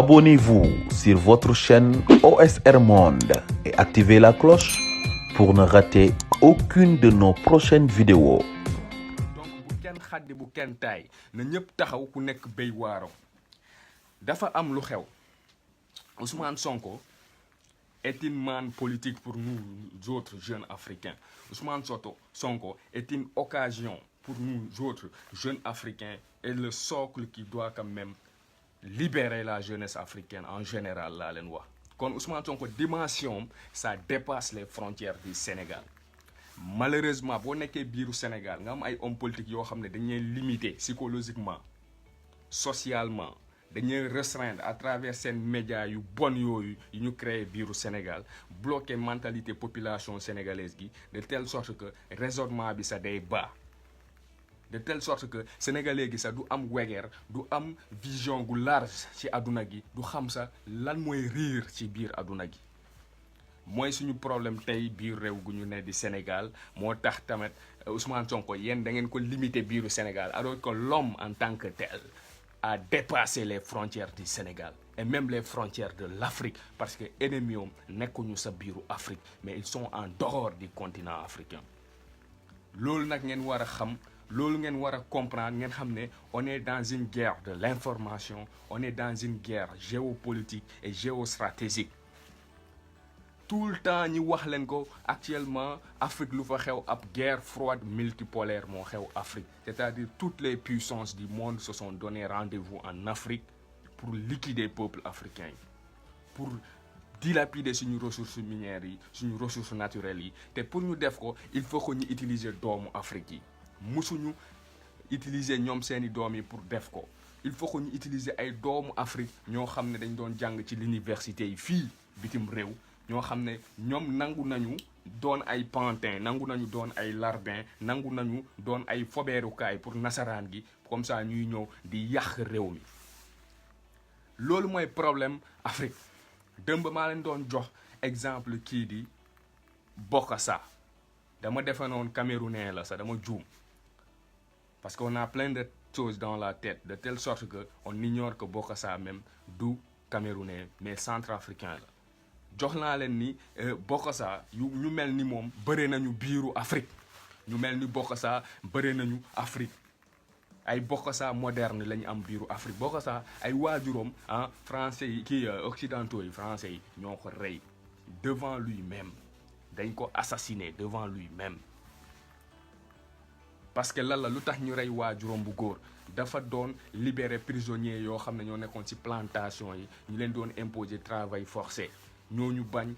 Abonnez-vous sur votre chaîne OSR Monde et activez la cloche pour ne rater aucune de nos prochaines vidéos. donc bu kenn xaddi bu kenn taay na ñëpp taxaw ku nekk béy waaro dafa am lu xew Ousmane Sonko est une manne politique pour nous autres jeunes africains. Ousmane Sonko est une occasion pour nous autres jeunes africains et le socle qui doit quand même libérer la jeunesse africaine en général laa leen wax kon Ousmane Sonko dimension ça dépasse les frontières du Sénégal. Malheureusement boo nekkee biiru Sénégal nga am ay hommes politiques yoo xam ne dañuy limiter psychologiquement socialement dañuy restreindre à travers seen médias yu bon yooyu yu ñu créé biiru Sénégal bloquer mentalité population sénégalaise gi de telle sorte que raisonnement bi sa day baax de telle sorte que sénégalais gi sax du am wegeer du am vision gu large ci àdduna gi du xam sax lan mooy riir ci biir àdduna gi mooy suñu problème tey biir réew gu ñu ne di Sénégal moo tax tamit Ousmane Sonko yéen da ngeen ko limiter biiru Sénégal alors que l'homme en tant que tel a dépassé les frontières du Sénégal et même les frontières de l'Afrique parce que ennemis yoom nekkuñu sa biiru Afrique mais ils sont en dehors du continent africain. Loolu nag ngeen war a xam loolu ngeen war a comprendre ngeen xam ne on est dans une guerre de l'information, on est dans une guerre géopolitique et géostratégique. Tout le temps ñi wax leen ko actuellement Afrique lu fa xew ab guerre froide multipolaire moo xew Afrique, c'est-à-dire toutes les puissances du monde se sont donné rendez-vous en Afrique pour liquider le peuple africain, pour dilapider suñu ressources minières yi suñu ressources naturelles yi te pour ñu def ko il faut que ñu utiliser doomu Afrique yi musuñu utiliser ñoom seeni doom yi pour def ko. Il faut que ñu utiliser ay doomu Afrique ñoo xam ne dañ doon jàng ci l'université yi fii bitim réew ñoo xam ne ñoom nangu nañu doon ay pantin nangu nañu doon ay larbin nangu nañu doon ay fobeerukaay pour nasaraan gi comme ça ñuy ñëw di yàq réew mi. Loolu mooy problème Afrique. Dëmb maa leen doon jox exemple kii di Bokassa dama defe noon Camerounais la sax dama juum parce qu'on a plein de choses dans la tête de telle sorte que on ignore que Bokassa même du Camerounais mais centrafricain la. Jox naa leen ni Bokassa yu ñu mel ni moom bëre nañu biiru Afrique ñu mel ni Bokassa bëre nañu Afrique ay Bokassa moderne la ñu am biiru Afrique. Bokassa ay waajuram français yi kii occidentaux yi français yi ñoo ko rey devant lui-même dañ ko assassiné devant lui-même parce que lan la lu tax ñu rey waajuram bu góor dafa doon libérer prisonniers yoo xam ne ñoo nekkoon ci plantation yi ñu leen doon imposer travail forcé. ñooñu bañ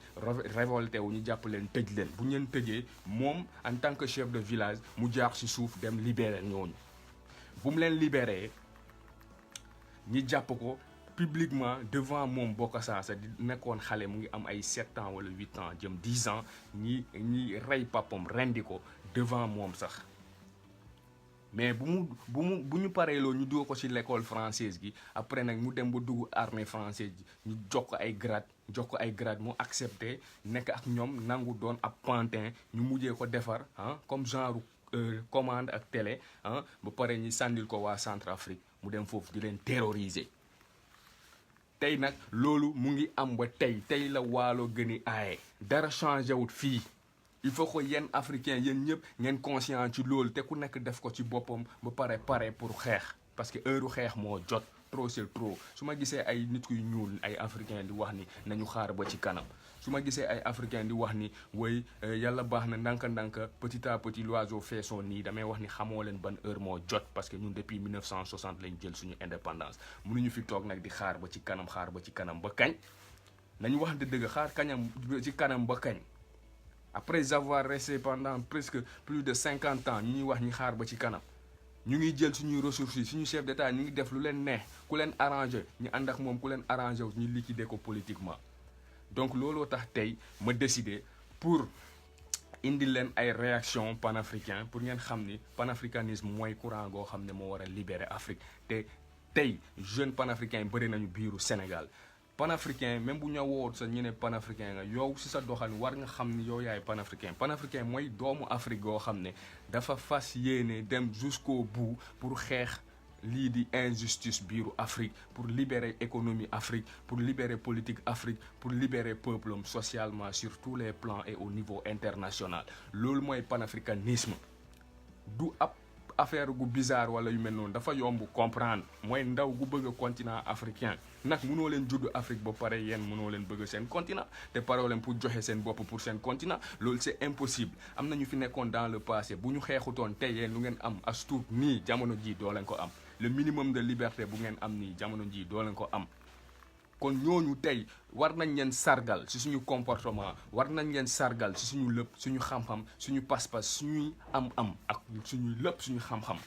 révolté wu ñu jàpp leen tëj leen bu ñu leen tëjee moom en tant que chef de village mu jaar ci suuf dem libérer ñooñu bu mu leen libéré ñi jàpp ko publiquement devant moom Bokassa sa di nekkoon xale mu ngi am ay 7 ans wala 8 ans jëm 10 ans ñi rey papam rendi ko devant moom sax. Mais bu ñu paree loolu ñu dugg ko ci l'école française gi après nag mu dem ba dugg armée française gi ñu jox ko ay grade mu accepté nekk ak ñoom nangu doon ab pantin ñu mujjee ko defar comme genre commande ak télé ba pare ñi sàndil ko waa Centrafrique mu dem foofu di leen terroriser. Tey nag loolu mu ngi am ba tey la waalo gën a aaye dara changé wut fii. Il faut que yéen africains yéen ñëpp ngeen conscient ci loolu te ku nekk def ko ci boppam ba pare pour xeex parce que heure xeex moo jot trop c'est trop. Su ma gisee ay nit yu ñuul ay africains di wax ni nañu xaar ba ci kanam su ma gisee ay africains di wax ni way yàlla baax na ndànk-ndànk petit à petit l'oiseau fait son nid damay wax ni xamoo leen ban heure moo jot parce que ñun depuis 1960 lañ jël suñu indépendance mënuñu fi toog nag di xaar ba ci kanam ba kañ nañu wax dëgg xaar kañam ci kanam ba kañ. Après avoir resté pendant presque plus de 50 ans ñu ñuy wax ñi xaar ba ci kanam ñu ngi jël suñuy ressources yi suñu chef d'état ñu ngi def lu leen neex ku leen arrangé ñu ànd ak moom ku leen arrangé wu ñu liquider ko politiquement. Donc looloo tax tey ma décidé pour indi leen ay réaction panafricain pour ngeen xam ni panafricanisme mooy courant goo xam ne moo war a libérer Afrique te tey jeune panafricain bëri nañu biiru Sénégal. Panafricain même bu ñu woo sa ñu ne panafricain nga yow ci sa doxalin war nga xam ni yow yaay panafricain mooy doomu Afrique goo xam ne dafa fas yéene dem jusqu'au bout pour xeex lii di injustice biiru Afrique, pour libérer économie Afrique, pour libérer politique Afrique, pour libérer peuple socialement sur tous les plans et au niveau international. Loolu mooy panafricanisme. Du ab affaire gu bizarre wala yu mel noonu, dafa yomb comprendre. Mooy ndaw gu bëgg continent africain nag mënoo leen judd Afrique ba pare yéen mënoo leen bëgg seen continent te paroo leen pour joxe seen bopp pour seen continent. Loolu c'est impossible. Am na ñu fi nekkoon dans le passé bu ñu xeexutoon tey yéen lu ngeen am as tuut nii jamono ji doo leen ko am. Le minimum de liberté bu ngeen am nii jamono ji doo leen ko am. Kon ñooñu tey war nañ leen sargal ci suñu comportement, war nañ leen sargal ci suñu lépp, suñu xam-xam, suñu pas-pas, suñuy am-am ak suñuy lépp, suñu xam-xam.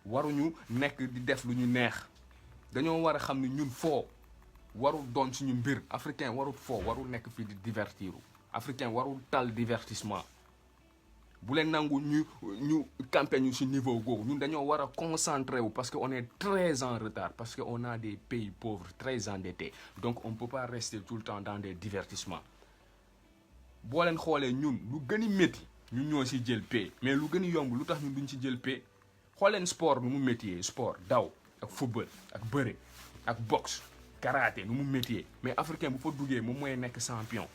Waruñu nekk di def lu ñu neex. Dañoo war a xam ni ñun foo warul doon suñu mbir. Africain warul foo, warul nekk fii di divertiru. Africain warul tal divertissement. Bu leen nangu ñu campé ñu ci niveau googu ñun dañoo war a concentré wu parce que on est très en retard, parce que on a des pays pauvres très endettés, donc on peut pas rester tout le temps dans des divertissements. Boo leen xoolee ñun lu gën a métti ñun ñoo ci jël paie, mais lu gën a yomb lu tax ñun duñ ci jël paie. Xool leen sport nu mu métier, sport daw ak football ak bëre ak boxe karaté nu mu métier, mais africain bu fa duggee moom mooy nekk champion.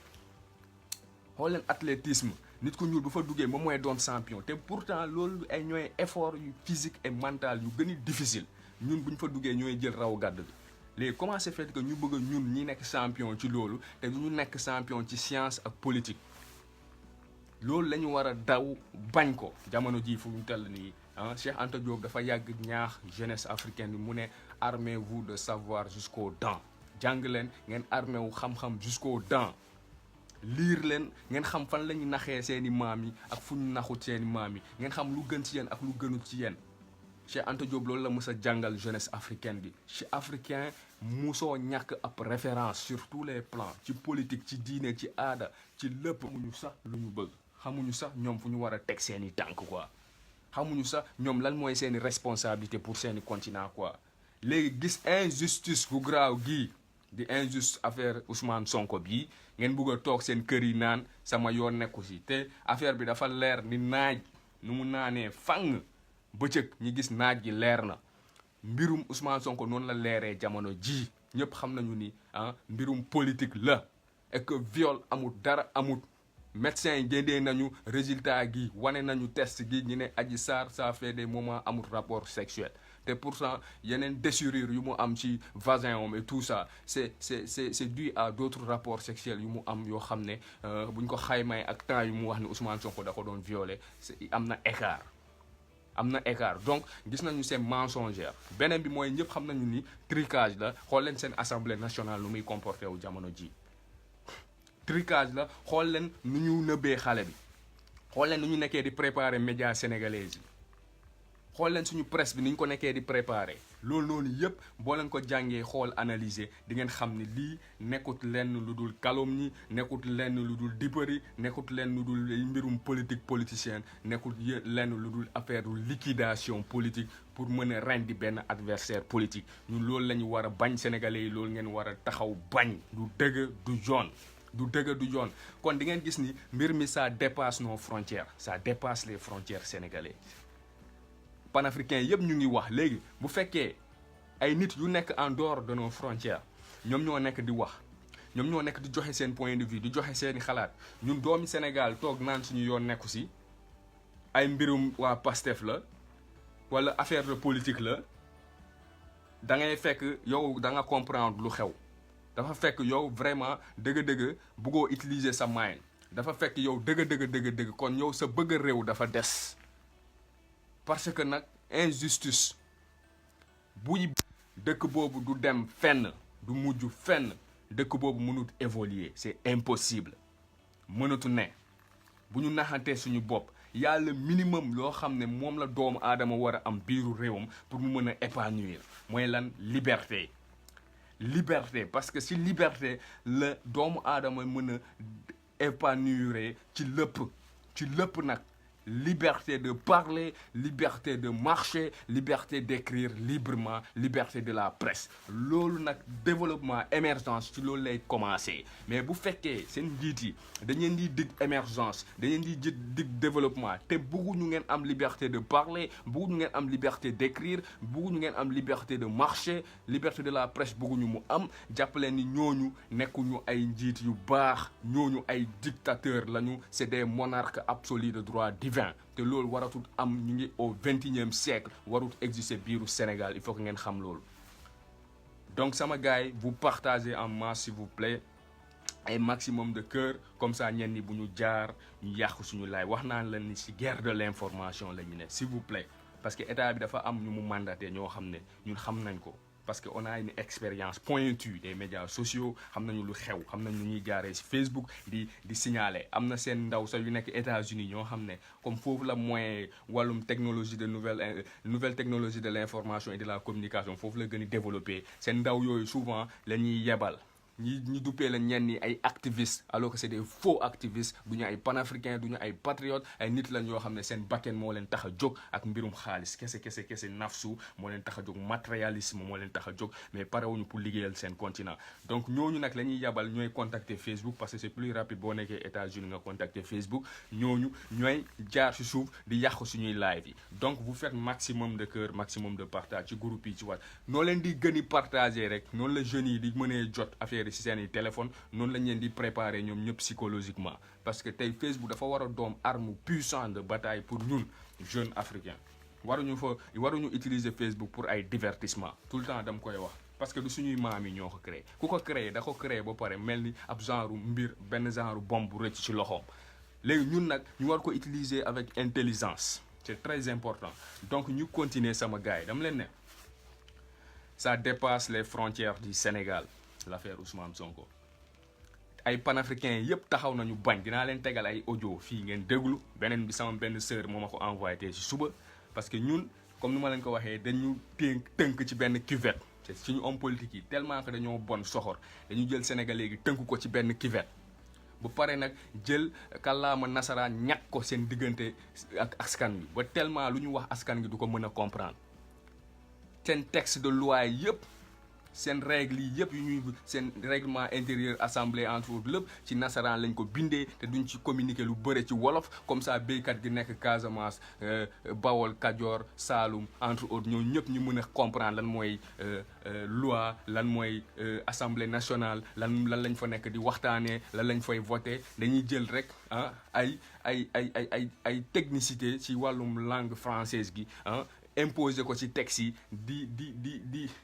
Xool leen athlétisme. Nit ku ñuul bu fa duggee moom mooy doon champion te pourtant loolu ay ñooy effort yu physique et mental yu gën a difficile ñun bu ñu fa duggee ñooy jël raw gàdd bi. Léegi comment c'est fait que ñu bëgg ñun ñi nekk champion ci loolu te du ñu nekk champion ci science ak politique. Loolu la ñu war a daw bañ ko jamono jii fu ñu tell nii Cheikh Anta Diop dafa yàgg ñaax jeunesse africaine bi mu ne armez-vous de savoir jusqu'aux dents. Jàng leen ngeen armé wu xam-xam jusqu'aux dents. Liir leen ngeen xam fan la ñu naxee seeni maam yi ak fu ñu naxut seeni maam yi ngeen xam lu gën ci yéen ak lu gënut ci yéen. Cheikh Anta Diop loolu la mës a jàngal jeunesse africaine bi. Ci africain musoo ñàkk ab référence sur tous les plans ci politique ci diine ci aada ci lépp. Xamuñu sax lu ñu bëgg xamuñu sax ñoom fu ñu war a teg seeni tànk quoi xamuñu sax ñoom lan mooy seeni responsabilité pour seeni continent quoi. Léegi gis injustice gu graaw gii di injuste affaire Ousmane Sonko bii ngeen bëgg a toog seen kër yi naan sama yoon nekku si te affaire bi dafa leer ni naaj nu mu naanee fang bëccëg ñi gis naaj gi leer na. Mbirum Ousmane Sonko noonu la leeree jamono ji ñëpp xam nañu ni mbirum politique la et que viol amul dara amul. Médecins yi génnee nañu résultat gi wane nañu test gi ñu ne Adji Sarr ça fait des moments amul rapport sexuel te pourtant yeneen déchirure yu mu am ci vagin om et tout ça c'est dû à d'autres rapports sexuels yu mu am yoo xam ne buñ ko xaymay ak temps yu mu wax ni Ousmane Sonko da ko doon violé am na écart donc gis nañu c'est mensongère. Beneen bi mooy ñëpp xam nañu ni tricage la. Xool leen seen assemblée nationale lu muy comporté wu jamono ji tricage la. Xool leen nu ñu nëbbee xale bi, xool leen nu ñu nekkee di préparer médias sénégalais yi, xool leen suñu presse bi ni ñu ko nekkee di préparer. Loolu noonu yëpp boo leen ko jàngee xool analyser di ngeen xam ni lii nekkut lenn lu dul calomnie, nekkut lenn lu dul dippari, nekkut lenn lu dul mbirum politique politicienne, nekkut lenn lu dul affaire liquidation politique pour mën a rendi benn adversaire politique. Ñun loolu la ñu war a bañ sénégalais yi, loolu ngeen war a taxaw bañ. Du dëgg du yoon. Du dëgg du yoon. Kon di ngeen gis ni mbir mi ça dépasse nos frontières, ça dépasse les frontières sénégalaises. Panafricains yëpp ñu ngi wax léegi bu fekkee ay nit yu nekk en dehors de nos frontières ñoom ñoo nekk di wax, ñoom ñoo nekk di joxe seen point de vue, di joxe seeni xalaat. Ñun doomi Sénégal toog naan suñu yoon nekku si ay mbirum waa Pastef la wala affaire de politique la. Da ngay fekk yow da nga comprendre lu xew. Dafa fekk yow vraiment dëgg-dëgg bëggoo utiliser sa mind. Dafa fekk yow dëgg kon yow sa bëgg réew dafa des. Parce que nag injustice buy dëkk boobu du dem fenn, du mujj fenn, dëkk boobu mënut évoluer, c'est impossible. Mënatu ne bu ñu naxantee suñu bopp y a le minimum loo xam ne moom la doomu aadama war a am biiru réewam pour mu mën a épanouir mooy lan liberté. Liberté parce que si liberté la doomu aadama mën a épanouir ci lépp nag. liberté de parler, liberté de marcher, liberté d'écrire librement, liberté de la presse. Loolu nag développement émergence ci loolu lay commencer mais bu fekkee seen njiit yi dañ leen di dig émergence dañ leen di dig développement te bëgguñu ngeen am liberté de parler bëgguñu ngeen am liberté d'écrire bëgguñu ngeen am liberté de marcher liberté de la presse bëgguñu mu am jàppaleen ni ñooñu nekkuñu ay njiit yu baax ñooñu ay dictateurs lañu c'est des monarques absolus de droit divin te loolu waratut am ñu ngi au 21e siècle warut exister biiru Sénégal il faut que ngeen xam loolu. Donc sama gars yi vous partagez en masse s'il vous plaît un maximum de cœur comme ça ñenn ñi bu ñu jaar ñu yàq suñu laay wax naan la ni ci guerre de l'information la ñu ne s'il vous plaît parce que état bi dafa am ñu mu mandaté ñoo xam ne ñun xam nañ ko. Parce qu'on a une expérience pointue des médias sociaux xam nañu lu xew xam nañu ñuy jaaree ci Facebook di signaler am na seen ndaw sax yu nekk États-Unis ñoo xam ne comme foofu la moyen wàllum technologie de nouvelle technologie de l'information et de la communication foofu la gën a développé seen ndaw yooyu souvent la ñuy yebal ñi duppee la ñenn ñi ay activistes alors que c'est des faux activistes du ñu ay panafricains du ñu ay patriotes ay nit lañ yoo xam ne seen bakken moo leen tax a jóg ak mbirum xaalis kese nafsu moo leen tax a jóg matérialisme moo leen tax a jóg mais parewuñu pour liggéeyal seen continent donc ñooñu nag la ñuy yabal ñooy contacter Facebook parce que c'est plus rapide boo nekkee États-Unis nga contacter Facebook ñooñu ñooy jaar ci suuf di yàq suñuy live yi donc vous faites maximum de cœur maximum de partage ci groupe yi ci wat noo leen di gën a partager rek noonu la jeunes yi di mënee jot affaire ci seen i téléphone noonu lañ leen di préparer ñoom ñëpp psychologiquement parce que tey Facebook dafa war a doom arme puissante de bataille pour ñun jeunes africains waruñu utiliser Facebook pour ay divertissement tout le temps dama koy wax parce que du suñuy maam yi ñoo ko créé ku ko créé da ko créé ba pare mel ni ab genre mbir benn genre bombe bu rëcc ci loxoom léegi ñun nag ñu war ko utiliser avec intelligence c'est très important donc ñu continuer sama gars yi dama leen ne ça dépasse les frontières du Sénégal l'affaire Ousmane Sonko ay panafricains yëpp taxaw nañu bañ dinaa leen tegal ay audio fii ngeen déglu beneen bi sama benn sœur moo ma ko envoyé tey ci suba parce que ñun comme ni ma leen ko waxee dañu tënk ci benn cuvette c'est suñu homme politique yi tellement que dañoo bon soxor dañu jël Sénégalais gi tënk ko ci benn cuvette bu pare nag jël kàllaama nasaraan ñàkk ko seen diggante ak askan bi ba tellement lu ñu wax askan gi du ko mën a comprendre seen texte de loi yëpp seen règle yi yëpp yu ñuy seen règlement intérieur assemblée entre autres lépp ci nasaraan lañ ko bindee te duñ ci communiquer lu bëre ci wolof comme ça béykat gi nekk Casamance Bawol Kajoor Saalum entre autres ñoo ñëpp ñu mën a comprendre lan mooy loi lan mooy assemblée nationale lan lañ fa nekk di waxtaanee lan lañ fay voter dañuy jël rek ay technicité ci wàllum langue française gi imposé ko ci texte yi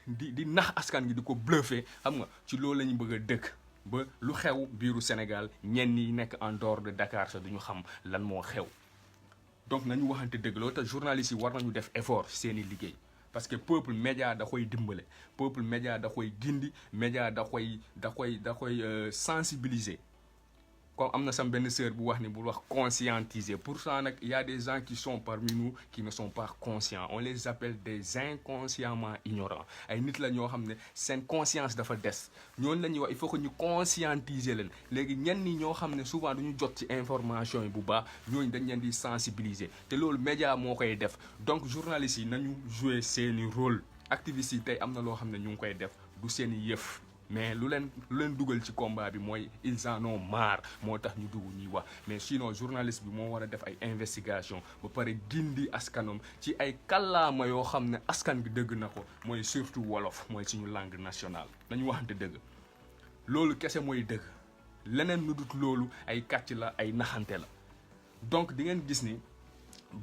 di nax askan gi di ko bluffer xam nga ci loolu la ñu bëgg a dëkk ba lu xew biiru Sénégal ñenn ñi nekk en dehors de Dakar sax duñu xam lan moo xew donc nañu waxante dëgg loolu te journalistes yi war nañu def effort seeni liggéey parce que peuple média da koy dimbale peuple média da koy gindi média da koy sensibiliser comme am na sam benn sœur bu wax ni bul wax conscientiser pourtant nag il y a des gens qui sont parmi nous qui ne sont pas conscients on les appelle des inconsciemment ignorants ay nit la ñoo xam ne seen conscience dafa des ñooñu la ñuy wax il faut que ñu conscientiser leen léegi ñenn ñi ñoo xam ne souvent duñu jot ci information yi bu baax ñooñu dañ leen di sensibiliser te loolu média moo koy def donc journalistes yi nañu jouer seeni rôle activistes yi tey am na loo xam ne ñu ngi koy def du seeni yëf mais lu leen dugal ci combat bi mooy ils en ont marre moo tax ñu dugg ñuy wax mais sinon journaliste bi moo war a def ay investigation ba pare gindi askanam ci ay kàllaama yoo xam ne askan bi dëgg na ko mooy surtout wolof mooy suñu langue nationale nañu waxante dëgg loolu kese mooy dëgg leneen lu dut loolu ay kàcc la ay naxante la donc di ngeen gis ni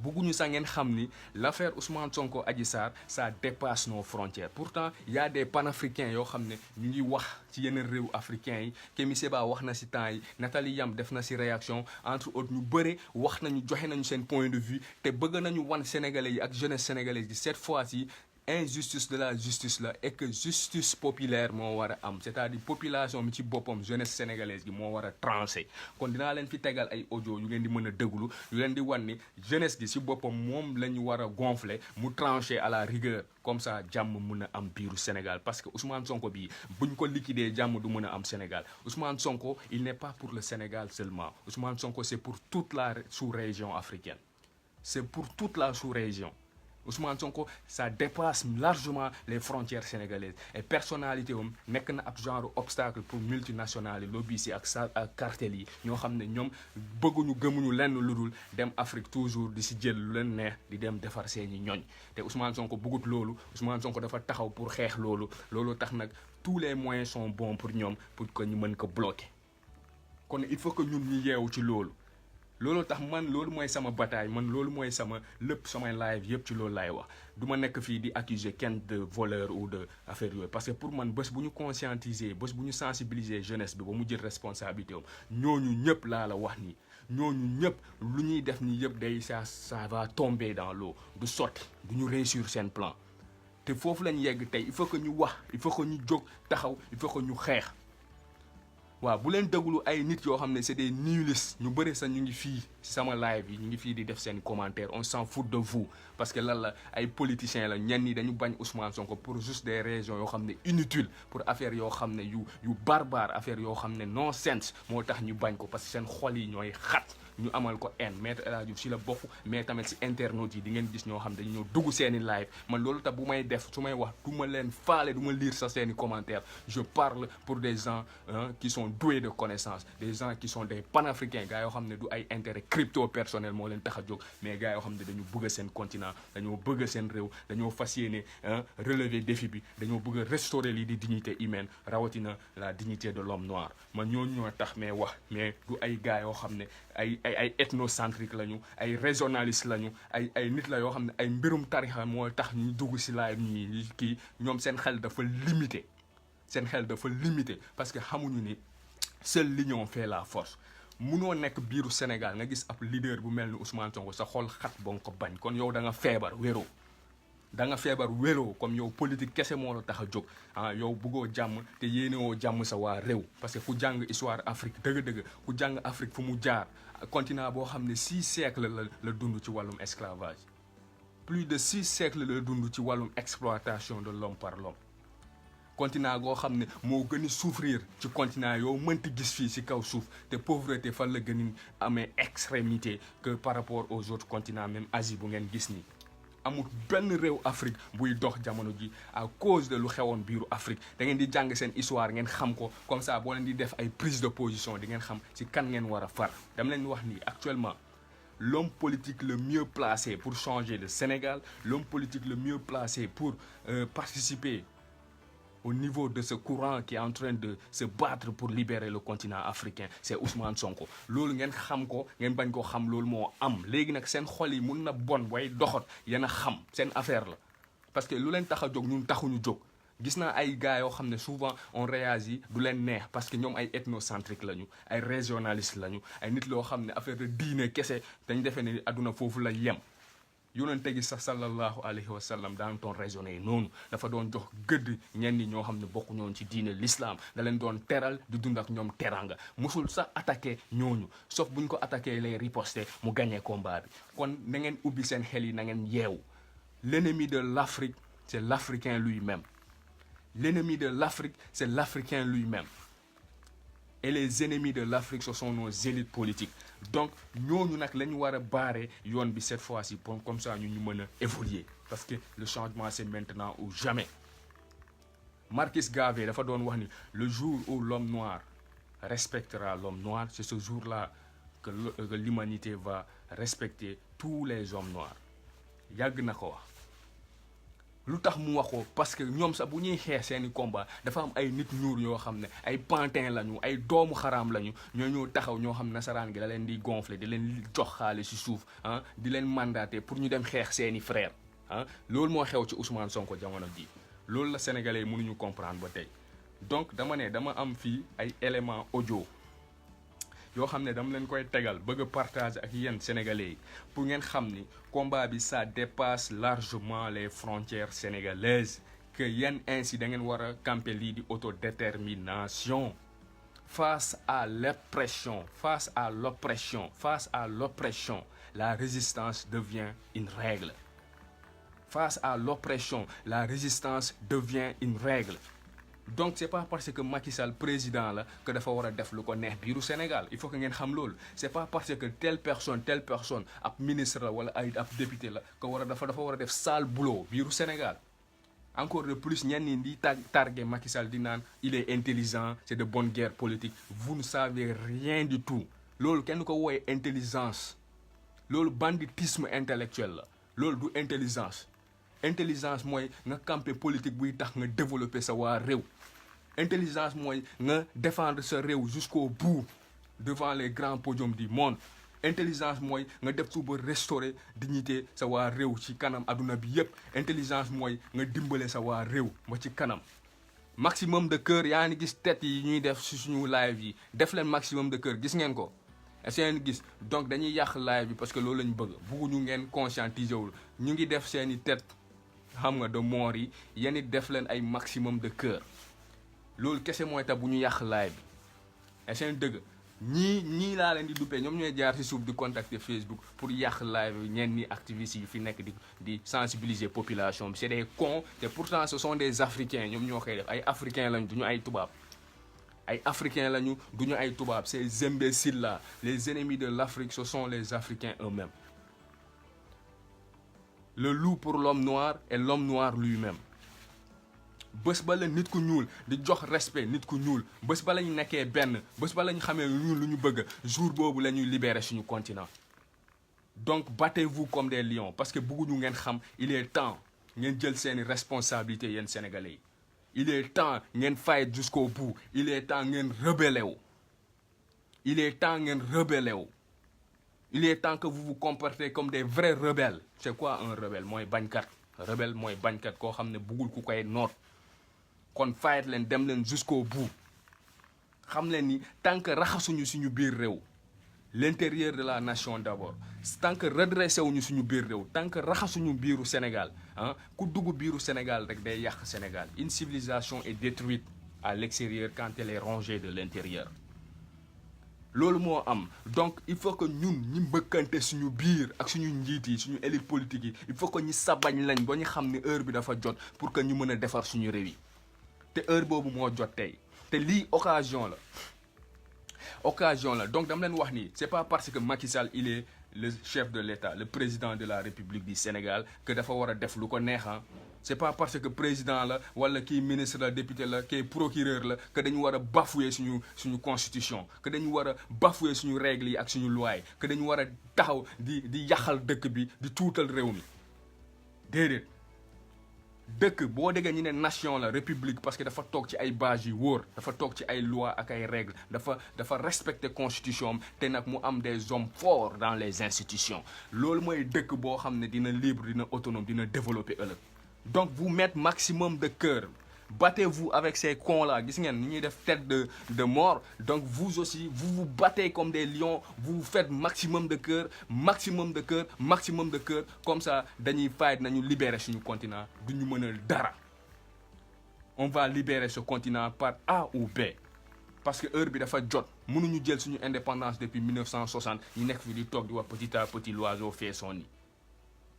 bëgguñu sax ngeen xam ni l'affaire Ousmane Sonko Adji Sarr ça dépasse nos frontières pourtant il y a des panafricains yoo xam ne ñu ngi wax ci yeneen réew africains yi Kémi Séba wax na ci temps yi Nathalie Yam def na ci réaction entre autres ñu bëre wax nañu joxe nañu seen point de vue te bëgg nañu wan sénégalais yi ak jeunesse sénégalaise yi cette fois-ci injustice de la justice la et que justice populaire moo war a am c'est-à-dire population bi ci boppam jeunesse sénégalaise gi moo war a trancher kon dinaa leen fi tegal ay audio yu ngeen di mën a déglu yu leen di wan ni jeunesse gi ci boppam moom la ñu war a gonfler mu trancher à la rigueur comme ça jàmm mën a am biiru Sénégal parce que Ousmane Sonko bii buñ ko liquider jàmm du mën a am Sénégal Ousmane Sonko il n'est pas pour le Sénégal seulement Ousmane Sonko c'est pour toute la sous-région africaine c'est pour toute la sous-région. Ousmane Sonko ça dépasse largement les frontières sénégalaises et personnalité am nekk na ab genre obstacle pour multinationales yi lobbies yi ak cartel yi ñoo xam ne ñoom bëgguñu gëmuñu lenn lu dul dem Afrique toujours di si jël lu leen neex di dem defar seeni ñoñ te Ousmane Sonko bëggut loolu Ousmane Sonko dafa taxaw pour xeex loolu tax nag tous les moyens sont bons pour ñoom pour que ñu mën ko bloquer kon il faut que ñun ñu yeewu ci loolu tax man loolu mooy sama bataille man loolu mooy sama lépp samay live yëpp ci loolu laay wax du ma nekk fii di accuser kenn de voleur ou de affaire yooyu parce que pour man bés bu ñu conscientiser bés bu ñu sensibiliser jeunesse bi ba mu jël responsabilité am ñooñu ñëpp laa la wax nii ñooñu ñëpp lu ñuy def nii yëpp day ça va tomber dans l'eau du sotti du ñu réussir seen plan te foofu lañ yegg tey il faut que ñu wax il faut que ñu jóg taxaw il faut que ñu xeex waaw bu leen déglu ay nit yoo xam ne c'est des nihilistes ñu bëri sax ñu ngi fii sama live yi ñu ngi fii di def seen commentaire on s'en fout de vous parce que lan la ay politiciens la ñenn ñi dañu bañ Ousmane Sonko pour juste des raisons yoo xam ne inutiles pour affaire yoo xam ne yu barbare affaire yoo xam ne non sens moo tax ñu bañ ko parce que seen xol yi ñooy xat ñu amal ko Maître El Hadji Diouf si la bokk mais tamit si internautes yi di ngeen gis ñoo xam dañu ñëw dugg seeni live man loolu tax bu may def su may wax du ma leen faale du ma lire sa seeni commentaires je parle pour des gens qui sont doués de connaissances des gens qui sont des panafricains gars yoo xam ne du ay intérêt crypto personnel moo leen tax a jóg mais gars yoo xam ne dañu bëgg seen continent dañoo bëgg seen réew dañoo fas yéene relever défi bi dañoo bëgg a restaurer lii di dignité humaine rawatina la dignité de l'homme noir man ñooñu ñoo tax mais wax mais du ay gars yoo xam ne ay ethnocentrique lañu ay régionaliste lañu ay nit la yoo xam ne ay mbirum tarixa moo tax ñu dugg si laay ñi kii ñoom seen xel dafa limité parce que xamuñu ni seule l'union fait la force munoo nekk biiru Sénégal nga gis ab leader bu mel ni Ousmane Sonko sa xol xat ba nga ko bañ kon yow da nga feebar wéroo comme yow politique kese moo la tax a jóg yow bëggoo jàmm te yéenewoo jàmm sa waa réew parce que ku jàng histoire Afrique dëgg-dëgg ku jàng Afrique fu mu jaar continent boo xam ne 6 siècles la dund ci wàllum esclavage plus de 6 siècles la dund ci wàllum exploitation de l'homme par l'homme continent goo xam ne moo gën a souffrir ci continent yow mënti gis fii ci kaw suuf te pauvreté fan la gën a amee extrémité que par rapport aux autres continents même Asie bu ngeen gis nii amul benn réew Afrique buy dox jamono ji à cause de lu xewoon biiru Afrique da ngeen di jàng seen histoire ngeen xam ko comme ça boo leen di def ay prise de position di ngeen xam ci kan ngeen war a far dama leen wax ni actuellement l'homme politique le mieux placé pour changer le Sénégal l'homme politique le mieux placé pour participer au niveau de ce courant qui est en train de se battre pour libérer le continent africain c'est Ousmane Sonko loolu ngeen xam ko ngeen bañ koo xam loolu moo am léegi nag seen xol yi mun na bon way doxat yéen a xam seen affaire la parce que lu leen tax a jóg ñun taxuñu jóg gis naa ay gars yoo xam ne souvent on réagit du leen neex parce que ñoom ay ethnocentrique lañu ay régionaliste lañu ay nit loo xam ne affaire de diine kese dañ defee ne adduna foofu la yem yonente gi sax sallallahu alayhi wa sallam daan doon raisonné noonu dafa doon jox gëdd ñenn ñi ñoo xam ne bokku ñoon ci diine l'islam da leen doon teral di dund ak ñoom teranga musul sax attaqué ñooñu sauf buñ ko attaqué les riposté mu gagné combat bi kon na ngeen ubbi seen xel yi na ngeen yeewu l'ennemi de l'Afrique c'est l'Africain lui-même l'ennemi de l'Afrique c'est l'Africain lui-même et les ennemis de l'Afrique ce sont nos élites politiques donc ñooñu nag la ñu war a baare yoon bi cette fois-ci comme ça ñu mën a évoluer parce que le changement c'est maintenant ou jamais Marcus Garvey dafa doon wax ni le jour où l'homme noir respectera l'homme noir c'est ce jour-là que l'humanité va respecter tous les hommes noirs yàgg na ko wax lu tax mu wax ko parce que ñoom sax bu ñuy xeex seeni combat dafa am ay nit ñuur yoo xam ne ay pantin lañu ay doomu xaraam lañu ñoo taxaw ñoo xam nasaraan gi da leen di gonfler di leen jox xaalis ci suuf di leen mandater pour ñu dem xeex seeni frère loolu moo xew ci Ousmane Sonko jamono ji loolu la sénégalais mënuñu comprendre ba tey donc dama am fii ay éléments audio yoo xam ne dama leen koy tegal bëgg a partager ak yéen sénégalais yi pour ngeen xam ni combat bi ça dépasse largement les frontières sénégalaises que yéen ainsi da ngeen war a camper lii di autodétermination face à l'oppression la résistance devient une règle face à l'oppression la résistance devient une règle donc c'est pas parce que Macky Sall président la que dafa war a def lu ko neex biiru Sénégal il faut que ngeen xam loolu c'est pas parce que telle personne ab ministre la wala ab député la que dafa war a def sale boulot biiru Sénégal. Encore de plus ñenn ñi di targué Macky Sall di naan il est intelligent c'est de bonne guerre politique vous ne savez rien du tout loolu kenn ko wooyee intelligence loolu banditisme intellectuel la loolu du intelligence mooy nga camper politique buy tax nga développer sa waa réew intelligence mooy nga défendre sa réew jusqu'au bout devant les grands podiums du monde intelligence mooy nga def suba restaurer dignité sa waa réew ci kanam adduna bi yépp intelligence mooy nga dimbale sa waa réew ba ci kanam maximum de cœur yaa ngi gis tête yi ñuy def ci suñu live yi def leen maximum de cœur gis ngeen ko seen gis donc dañuy yàq live bi parce que loolu lañu bëgguñu ngeen conscientiser wul ñu ngi def seeni tête xam nga de mort yi yéen it def leen ay maximum de cœur loolu kese mooy tax bu ñu yàq live bi seen dëgg ñii laa leen di duppee ñoom ñooy jaar ci suuf di contacter Facebook pour yàq live ñenn ñi activistes yi fi nekk di sensibiliser population bi c'est des cons te pourtant ce sont des africains ñoom ñoo koy def ay africains lañu duñu ay tubaab duñu ay tubaab ces imbéciles là les ennemis de l'Afrique ce sont les Africains eux-mêmes le loup pour l'homme noir et l'homme noir lui-même bés ba la nit ku ñuul di jox respect nit ku ñuul bés ba la ñu nekkee benn bés ba la ñu xamee ñuul lu ñu bëgg jour boobu la ñuy libérer suñu continent donc battez-vous comme des lions parce que bëgguñu ngeen xam il est temps ngeen jël seeni responsabilités yéen sénégalais yi il est temps ngeen fight jusqu'au bout il est temps ngeen rebeller wu il est temps que vous vous comportez comme des vrais rebelles c'est quoi un rebelle mooy bañkat koo xam ne bëggul ku koy noot kon fight leen dem leen jusqu'au bout xam leen ni tant que raxasuñu suñu biir réew l'intérieur de la nation d'abord tant que redressé wuñu suñu biir réew tant que raxasuñu biiru Sénégal ku dugg biiru Sénégal rek day yàq Sénégal une civilisation est détruite à l'extérieur quand elle est rongée de l'intérieur loolu moo am donc il faut que ñun ñi mbëkkante suñu biir ak suñu njiit yi suñu élite politique yi il faut que ñu sabañ lañ ba ñu xam ne heure bi dafa jot pour que ñu mën a defar suñu réew yi te heure boobu moo jot tey te lii occasion la donc dama leen wax nii c'est pas parce que Macky Sall il est le chef de l'État le président de la République du Sénégal que dafa war a def lu ko neexa c'est pas parce que président la wala kii ministre la député la kii procureur la que dañu war a bafouer suñu constitution que dañu war a bafouer suñu règles yi ak suñu loi yi que dañu war a taxaw di yàqal dëkk bi di tuutal réew mi déedéet dëkk boo déggee ñu ne nation la république parce que dafa toog ci ay bases yu wóor dafa toog ci ay lois ak ay règles dafa respecter constitution am te nag mu am des hommes forts dans les institutions loolu mooy dëkk boo xam ne dina libre dina autonome dina développer ëllëg donc vous mettez maximum de cœur battez-vous avec ces cons là gis ngeen ni ñuy def tête de mort donc vous aussi vous battez comme des lions vous faites maximum de cœur comme ça dañuy fight nañu libérer suñu continent duñu mënal dara on va libérer ce continent par A ou B parce que heure bi dafa jot mënuñu jël suñu indépendance depuis 1960 ñu nekk fi di toog di wax petit à petit l'oiseau fait son nid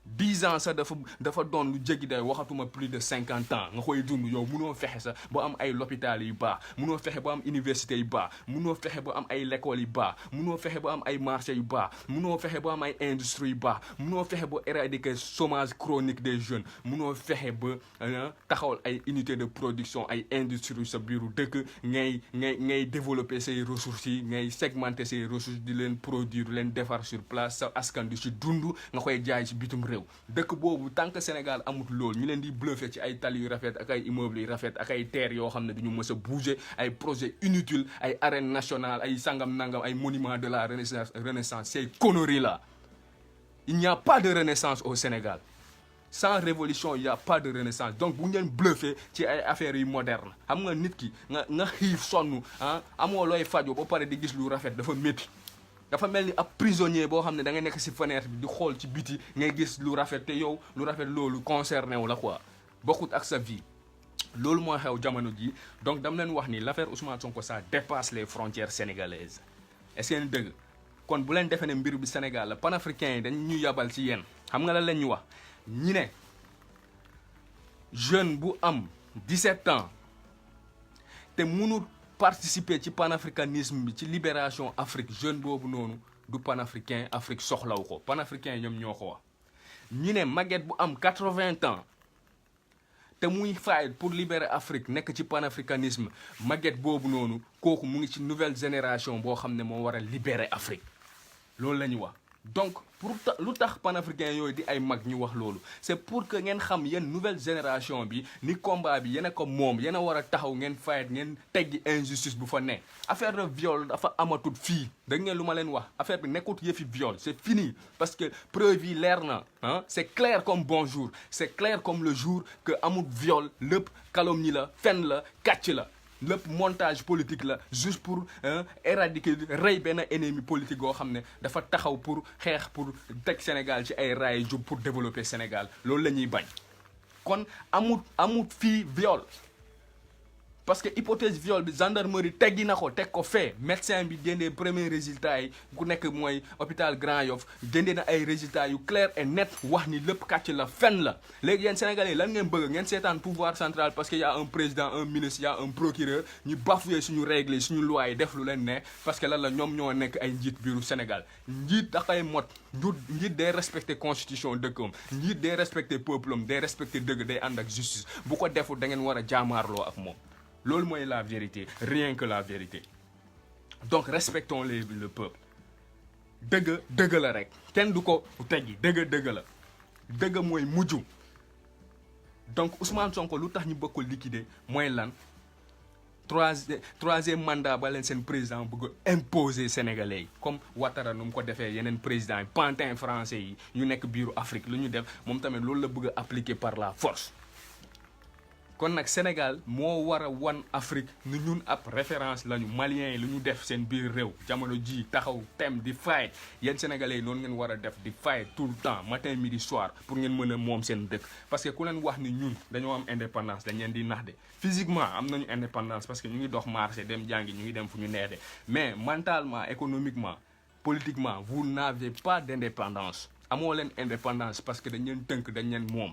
10 ans sax dafa doon lu jéggi day waxatuma plus de 50 ans nga koy dund yow munoo fexe sax ba am ay l'hôpital yu baax munoo fexe ba am université yu baax munoo fexe ba am ay l'école yu baax munoo fexe ba am ay marché yu baax munoo fexe ba am ay industrie yu baax munoo fexe ba éradiquer chômage chronique des jeunes munoo fexe ba taxawal ay unité de production ay industrie sa biiru dëkk ngay développer say ressources yi ngay segmenter say ressources di leen produire leen defar sur place sa askan di ci dund nga koy jaay ci bitum dëkk boobu tant que Sénégal amut loolu ñu leen di bluffer ci ay tali yu rafet ak ay immeubles yu rafet ak ay terres yoo xam ne duñu mës a bouger ay projets inutiles ay arènes nationales ay sangam nangam ay monuments de la renaissance ces conneries là il n'y a pas de renaissance au Sénégal sans révolution il y a pas de renaissance donc bu ñu leen bluffer ci ay affaires yu moderne xam nga nit ki nga xiif sonn amoo looy fajoo ba pare di gis lu rafet dafa métti dafa mel ni ab prisonnier boo xam ne da nga nekk ci fenêtre bi di xool ci biti ngay gis lu rafet te yow lu rafet loolu concerné wu la quoi bokkut ak sa vie loolu moo xew jamono ji donc dama leen wax ni l'affaire Ousmane Sonko ça dépasse les frontières sénégalaises est-ce que dëgg kon bu leen defee ne mbir bi Sénégal la panafricains yi dañ ñu yabal ci yéen xam nga la leen ñu wax ñi ne jeune bu am 17 ans te mënul participer ci panafricanisme bi ci libération Afrique jeune boobu noonu du panafricain Afrique soxlaw ko panafricain ñoom ñoo ko wax ñu ne màgget bu am 80 ans te muy fight pour libérer Afrique nekk ci panafricanisme màgget boobu noonu kooku mu ngi ci nouvelle génération boo xam ne moo war a libérer Afrique loolu la ñu wax donc lu tax panafricain yooyu di ay mag ñu wax loolu c'est pour que ngeen xam yéen nouvelle génération bi ni combat bi yéen a ko moom yéen a war a taxaw ngeen fight ngeen teggi injustice bu fa ne affaire de viol dafa amatut fii da ngeen lu ma leen wax affaire bi nekkut yëfi viol c'est fini parce que preuve yi leer na ah c'est clair comme bonjour c'est clair comme le jour que amut viol lépp calomnie la fen la kàcc la lépp montage politique la juste pour éradiquer rey benn ennemi politique goo xam ne dafa taxaw pour xeex pour teg Sénégal ci ay raay jub pour développer Sénégal loolu la ñuy bañ kon amut fii viol parce que hypothèse viol bi gendarmerie teggi na ko teg ko fee médecin bi génnee premier résultat yi ku nekk mooy hôpital Grand Yoff génnee na ay résultats yu clair et net wax ni lépp kàcc la fen la léegi yéen sénégalais lan ngeen bëgg ngeen seetaan pouvoir central parce que y a un président un ministre y a un procureur ñu bafoué suñu règle suñu loi yi def lu leen ne parce que lan la ñoom ñoo nekk ay njiit biiru Sénégal njiit dafay mot njiit day respecté constitution dëkkam njiit day respecté peuple am day respecté dëgg day ànd ak justice bu ko deful da ngeen war a jaamaarloo ak moom loolu mooy la vérité rien que la vérité donc respectons le peuple dëgg la rek kenn du ko teggi dëgg la dëgg mooy mujj donc Ousmane Sonko lu tax ñu bëgg ko liquider mooy lan troisième mandat ba leen seen président bëgg a imposer sénégalais yi comme Ouattara nu mu ko defee yeneen président yi pantin français yi ñu nekk biiru Afrique lu ñu def moom tamit loolu la bëgg a appliquer par la force kon nag Sénégal moo war a wan Afrique ni ñun ab référence lañu maliens yi lu ñu def seen biir réew jamono ji taxaw tem di fight yéen sénégalais yi noonu ngeen war a def di fight tout le temps matin midi soir pour ngeen mën a moom seen dëkk parce que ku leen wax ni ñun dañoo am indépendance dañ leen di nax de physiquement am nañu indépendance parce que ñu ngi dox marché dem jàngi ñu ngi dem fu ñu neex de mais mentalement économiquement politiquement vous n'avez pas d'indépendance amoo leen indépendance parce que dañ leen tënk dañ leen moom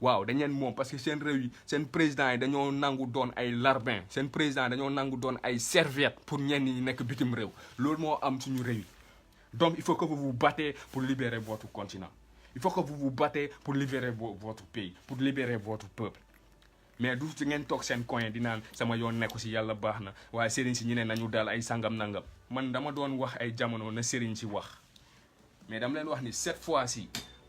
waaw dañ leen moom parce que seen réew yi seen président yi dañoo nangu doon ay larbin seen président dañoo nangu doon ay serviette pour ñenn ñi nekk bitim réew loolu moo am suñu réew yi donc il faut que vous vous battez pour libérer votre continent il faut que vous vous battez pour libérer votre pays pour libérer votre peuple mais du ci ngeen toog seen coin di naan sama yoon nekku si yàlla baax na waaye sëriñ si ñu ne nañu dal ay sangam nangam man dama doon wax ay jamono na sëriñ si wax mais dama leen wax ni cette fois-ci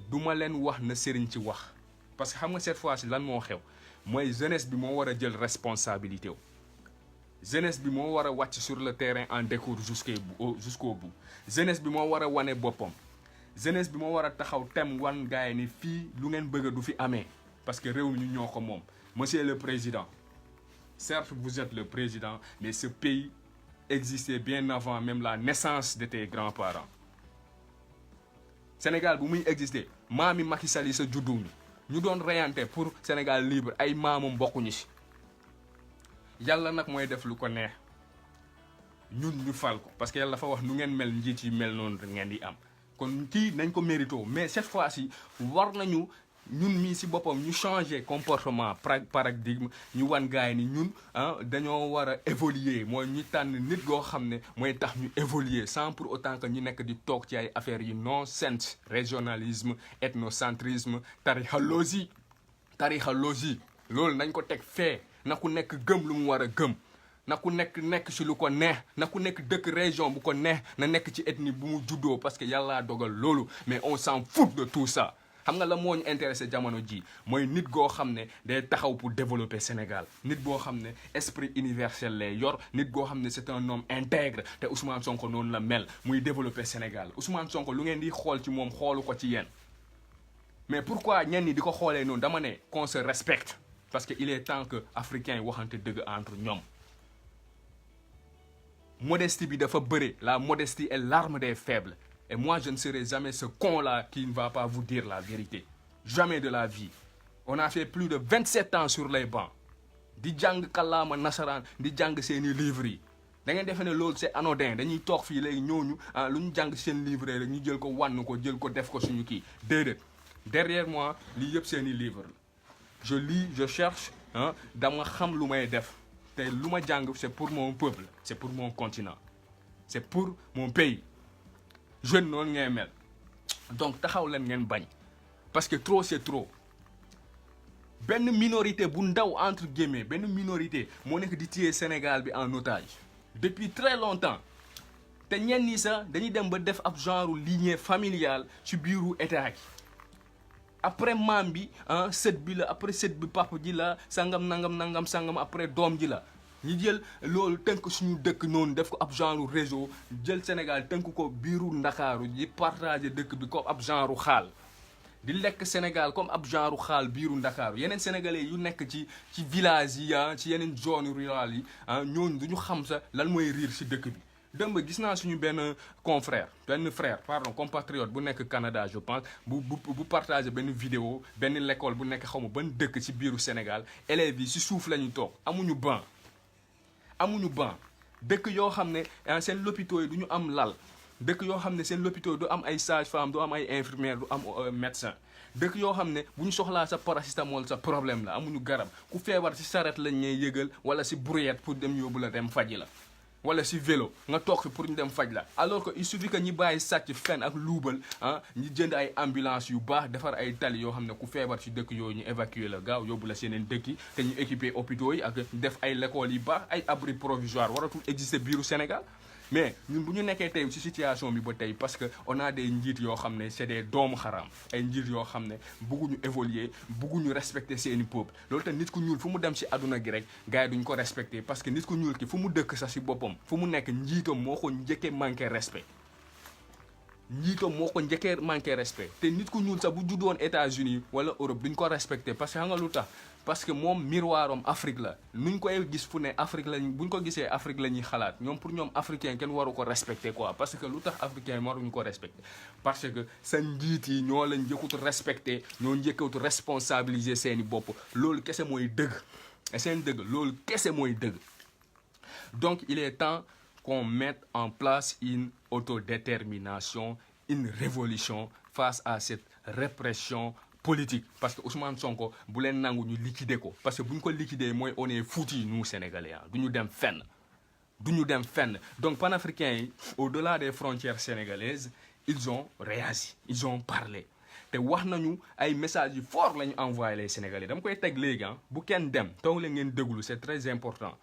duma leen wax na sëriñ si wax parce que xam nga cette fois-ci lan moo xew mooy jeunesse bi moo war a jël responsabilité wu jeunesse bi moo war a wàcc sur le terrain en décours jusqu'au bout jeunesse bi moo war a wane boppam jeunesse bi moo war a taxaw tem wan gaay ni fii lu ngeen bëgg du fi amee parce que réew mi ñu ñoo ko moom monsieur le président certes vous êtes le président mais ce pays existait bien avant même la naissance de tes grands-parents Sénégal bu muy exister maami Macky Sall yi sa judduñu ñu doon reyante pour Sénégal libre ay maamam bokkuñu ci yàlla nag mooy def lu ko neex ñun ñu fal ko parce que yàlla dafa wax nu ngeen mel njiit yi mel noonu ngeen di am kon kii nañ ko mérito mais cette fois-ci war nañu ñun mii ci boppam ñu changer comportement paradigme ñu wan gaay ni ñun dañoo war a évoluer mooy ñu tànn nit goo xam ne mooy tax ñu évoluer sans pour autant que ñu nekk di toog ci ay affaires yu non-sens régionalisme ethnocentrisme tarixalogie loolu nañ ko teg fee na ku nekk gëm lu mu war a gëm na ku nekk ci lu ko neex na ku nekk dëkk région bu ko neex na nekk ci ethnie bu mu juddoo parce que yàllaa dogal loolu mais on s'en fout de tout ça xam nga la moo ñu intéressé jamono ji mooy nit goo xam ne day taxaw pour développer Sénégal nit boo xam ne esprit universel lay yor nit goo xam ne c'est un homme intègre te Ousmane Sonko noonu la mel muy développer Sénégal Ousmane Sonko lu ngeen di xool ci moom xoolu ko ci yéen mais pourquoi ñenn ñi di ko xoolee noonu dama ne qu'on se respecte parce que il est temps que africains yi waxante dëgg entre ñoom modestie bi dafa bëre la modestie est l'arme des faibles. Et moi, je ne serai jamais ce con-là qui ne va pas vous dire la vérité. Jamais de la vie. On a fait plus de 27 ans sur les bancs. Di jàng kàllaama nasaraan di jàng seeni livres yi da ngeen defe ne loolu c'est anodin dañuy toog fii léegi ñooñu lu ñu jàng seen livre rek ñu jël ko wann ko jël ko def ko suñu kii déedéet derrière moi lii yëpp seeni livre la je lis je cherche dama xam lu may def te lu ma jàng c'est pour mon peuple c'est pour mon continent c'est pour mon pays jeune noonu ngay mel donc taxaw leen ngeen bañ parce que trop c'est trop benn minorité bu ndaw entre guillemets benn minorité moo nekk di téye Sénégal bi en otage depuis très longtemps te ñenn ñi sax dañuy dem ba def ab genre lignée familiale ci biiru état gi après maam bi sët bi la après sët bi papa ji la sangam nangam sangam après doom ji la ñu jël loolu tënk suñu dëkk noonu def ko ab genre réseau jël Sénégal tënk ko biiru Ndakaaru di partager dëkk bi comme ab genre xaal di lekk Sénégal comme ab genre xaal biiru Ndakaaru yeneen sénégalais yu nekk ci village yi ci yeneen zone rurale yi ñooñu duñu xam sa lan mooy riir ci dëkk bi. dëmb gis naa suñu benn compatriote bu nekk Canada je pense bu partager benn vidéo benn l'école bu nekk xaw ma ban dëkk ci biiru Sénégal élèves yi ci suuf la ñu toog amuñu banc dëkk yoo xam ne seen lopito yi du ñu am lal dëkk yoo xam ne seen lopito yi du am ay sage-femme du am ay infirmière du am médecin dëkk yoo xam ne bu ñu soxlaa sa paracétamol sa problème la amuñu garab ku feebar ci saret lañ ñuy yëgal wala ci brouette pour dem yóbbu la dem faji la wala ci vélo nga toog fi pour ñu dem faj la alors que il suffit que ñi bàyyi sàcc fen ak luubal ñi jënd ay ambulance yu baax defar ay tali yoo xam ne ku feebar ci dëkk yooyu ñu évacuer la gaaw yóbbu la seeneen dëkk yi te ñu équiper hôpitaux yi ak def ay l'école yi baax ay abri provisoire waratul exister biiru Sénégal mais ñun bu ñu nekkee tey ci situation bi ba tey parce que on a des njiit yoo xam ne c'est des doomu xaraam ay njiit yoo xam ne bugguñu évoluer bugguñu respecter seeni peuple loolu te nit ku ñuul fu mu dem ci àdduna gi rek gars yi duñ ko respecter parce que nit ku ñuul ki fu mu dëkk sax ci boppam fu mu nekk njiitam moo ko njëkkee manqué respect te nit ku ñuul sax bu juddoon États-Unis wala Europe duñ ko respecter parce que xam nga lu tax parce que moom miroiram Afrique la nuñ koy gis fu ne Afrique lañ buñ ko gisee Afrique la ñuy xalaat ñoom pour ñoom africain kenn waru ko respecter quoi parce que lu tax africain waruñu ko respecter parce que sa njiit yi ñoo la njëkkut respecter ñoo njëkkut responsabiliser seeni bopp loolu kese mooy dëgg loolu kese mooy dëgg donc il est temps qu'on mette en place une autodétermination une révolution face à cette répression politique parce que Ousmane Sonko bu leen nangu ñu liquider ko parce que bu ñu ko liquider mooy on est foutu nous Sénégalais du ñu dem fenn donc panafricains yi au-delà des frontières sénégalaises ils ont réagi ils ont parlé te wax nañu ay messages yu fort la ñu envoyé les Sénégalais dama koy teg léegi bu kenn dem toog leen ngeen déglu c'est très important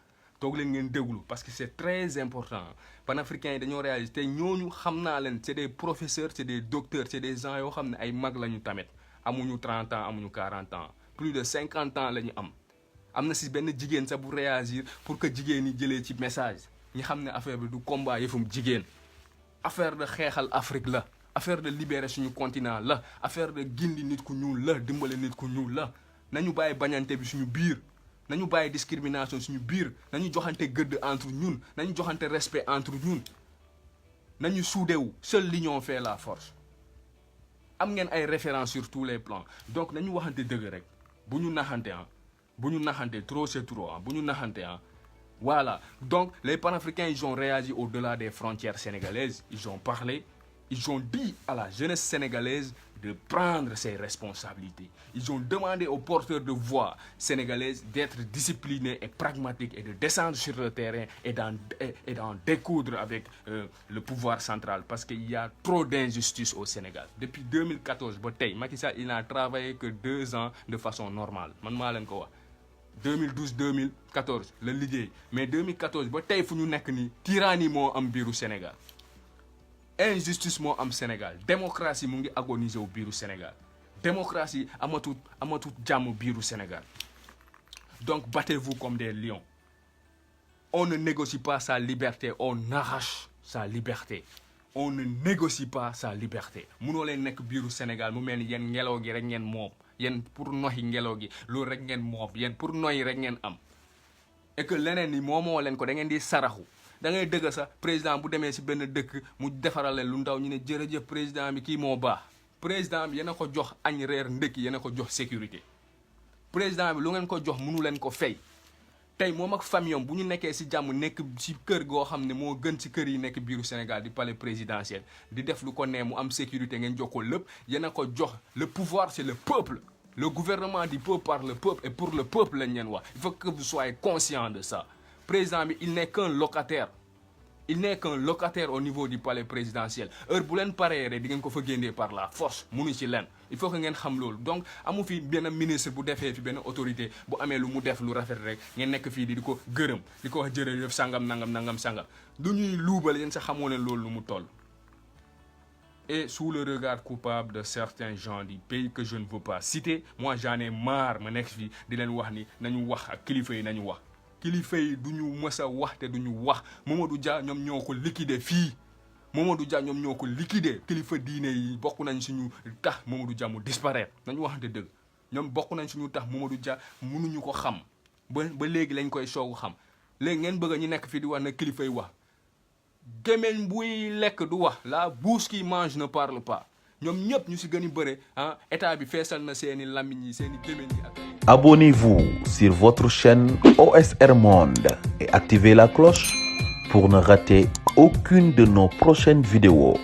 parce que c'est très important panafricains yi dañoo réagi te ñooñu xam naa leen c'est des professeurs c'est des docteurs c'est des gens yoo xam ne ay mag la ñu tamit amuñu 30 ans amuñu 40 ans plus de 50 ans la ñu am na si benn jigéen sax bu réagir pour que jigéen ñi jëlee ci message ñi xam ne affaire bi du combat yëfum jigéen affaire de xeexal Afrique la affaire de libérer suñu continent la affaire de gindi nit ku ñuul la dimbale nit ku ñuul la nañu bàyyi bañante bi suñu biir nañu bàyyi discrimination suñu biir nañu joxante gëdd entre ñun nañu joxante respect entre ñun nañu suudewu seule l'union fait la force am ngeen ay références sur tous les plans donc nañu waxante dëgg rek bu ñu naxante trop c'est trop bu ñu naxante voilà donc les panafricains ils ont réagi au-delà des frontières sénégalaises ils ont parlé ils ont dit à la jeunesse sénégalaise de prendre ses responsabilités. Ils ont demandé aux porteurs de voix sénégalaises d'être disciplinés et pragmatiques et de descendre sur le terrain et d'en découdre avec le pouvoir central parce qu'il y a trop d'injustice au Sénégal. Depuis 2014, Macky Sall, il n'a travaillé que 2 ans de façon normale. Man maa leen ko wax 2012-2014 la liggéey mais 2014 ba tey fu ñu nekk nii tyrannie moo am biiru Sénégal. Injustice moo am Sénégal démocratie mu ngi agoniser wu biiru Sénégal démocratie amatut jàmm biiru Sénégal donc battez-vous comme des lions on ne négocie pas sa liberté on arrache sa liberté on ne négocie pas sa liberté munoo leen nekk biiru Sénégal mu mel ni yéen ngelaw gi rek ngeen moom yéen pour noxi ngelaw gi loolu rek ngeen moom yéen pour noyyi rek ngeen am et que leneen ni moomoo leen ko da ngeen di saraxu da ngay dëgg sax président bu demee si benn dëkk mu defaral leen lu ndaw ñu ne jërëjëf président bi kii moo baax président bi yéen a ko jox añ reer ndëkki yéen a ko jox sécurité président bi lu ngeen ko jox mënu leen ko fay tey moom ak famille am bu ñu nekkee si jàmm nekk si kër goo xam ne moo gën si kër yi nekk biiru Sénégal di palais présidentiel di def lu ko nee mu am sécurité ngeen jox ko lépp yéen a ko jox le pouvoir c'est le peuple le gouvernement du peuple par le peuple et pour le peuple lañ leen wax il faut que vous soyez conscient de ça président bi il n'est qu'un locataire. Il n'est qu'un locataire au niveau du palais présidentiel heure bu leen paree rek di ngeen ko fa génnee par la force munu ci leen il faut que ngeen xam loolu donc amu fi benn ministre bu defee fi benn autorité bu amee lu mu def lu rafet rek ngeen nekk fii di ko gërëm di ko wax jërëjëf sangam nangam sangam du ñuy luubal yéen sax xamoo leen loolu lu mu toll. Et sous le regard coupable de certains gens du pays que je ne veux pas citer moi j'en ai marre ma nekk fii di leen wax ni nañu wax ak kilifa yi nañu wax. kilifa yi du ñu mës a wax te du ñu wax Mamadou Dia ñoom ñoo ko liquider fii Mamadou Dia ñoom ñoo ko liquider kilifa diine yi bokk nañ suñu tax Mamadou Dia mu disparaître nañu waxante dëgg ñoom bokk nañ suñu tax Mamadou Dia mënuñu ko xam ba léegi lañ koy soogu xam léegi ngeen bëgg ñu nekk fii di wax na kilifa yi wax gémmiñ buy lekk du wax la bouche qui mange ne parle pas ñoom ñëpp ñu si gën a bëre état bi feesal na seeni lamiñ yi seeni gémmiñ yi ak Abonnez-vous sur votre chaîne OSR Monde et activez la cloche pour ne rater aucune de nos prochaines vidéos.